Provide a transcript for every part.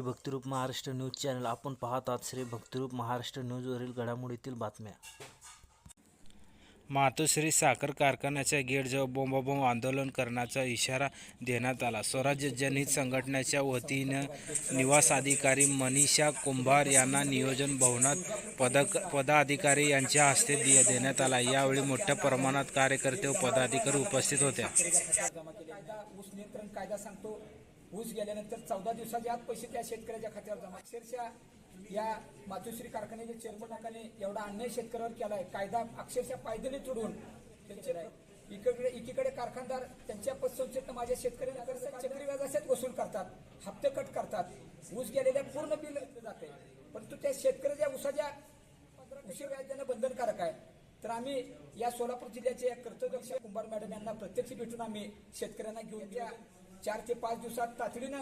Shri Bhaktirup Maharashtra news channel आपण पाहत आहात. श्री भक्तिरूप महाराष्ट्र न्यूजवरील घडामोडीतील बातम्या. मातोश्री साखर कारखान्याच्या गेटजवळ बोंबाबोंब आंदोलन करण्याचा इशारा देण्यात आला. स्वराज्य जनहित संघटनेच्या वतीनं निवास अधिकारी मनीषा कुंभार यांना नियोजन भवनात पदाधिकारी यांच्या हस्ते देण्यात आला. यावेळी मोठ्या प्रमाणात कार्यकर्ते व पदाधिकारी उपस्थित होते. ऊस नियंत्रण कायदा सांगतो, ऊस गेल्यानंतर 14 दिवसाच्या आत पैसे त्या शेतकऱ्याच्या खात्यावर जमा. अक्षरशः या मातोश्री कारखान्याच्या चेअरमनाने एवढा अन्याय शेतकऱ्यावर केलाय. कायदा अक्षरशः पायदळी तोडून त्यांचे नाही. एकीकडे कारखानदार त्यांच्या पतसंस्थेतनं माझ्या शेतकऱ्यांना चक्री व्याजासहित वसूल करतात, हप्ते कट करतात. ऊस गेलेल्या पूर्ण बिल जाते, परंतु त्या शेतकऱ्याच्या ऊसाच्या उशीर व्याज देणं बंधनकारक आहे. तर आम्ही या सोलापूर जिल्ह्याचे कर्तव्यदक्ष कुंभार मॅडम यांना प्रत्यक्ष भेटून आम्ही शेतकऱ्यांना घेऊन त्या 4 ते 5 दिवसात तातडीनं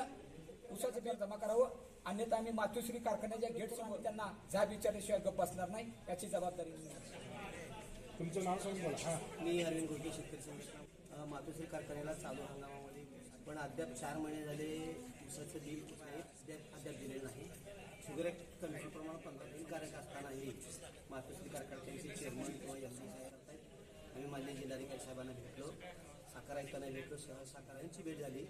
ऊसाचं बिल जमा करावं, अन्यथा आम्ही मातोश्री कारखान्याच्या गेट समोर त्यांना जाब विचारल्याशिवाय गप्प बसणार नाही, याची जबाबदारी. तुमचं नाव सांगून बोला. मी अरविंद घोडके, शेतकरी संघटना. मातोश्री कारखान्याला चालू हंगामामध्ये पण अद्याप 4 महिने झाले ऊसाचं बिल अद्याप दिले नाही. शुगर ॲक्ट कमी प्रमाणात 15 दिनकारक असतानाही मातोश्री कारखान्याचे चेअरमन किंवा एम.डी. साहेब आहेत. आम्ही मान्य जिल्हाधिकारी साहेबांना भेटलो, साखर आयुक्तांना भेटलो, सहसाखरांची भेट झाली.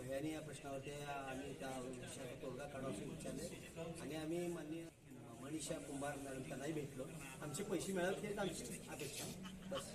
यांनी या प्रश्नावरती आम्ही त्या विषयाचा तोडगा काढावा विचारले आणि आम्ही माननीय मनीषा कुंभार मॅडम त्यांनाही भेटलो. आमचे पैसे मिळाले हेच आमची अपेक्षा. बस.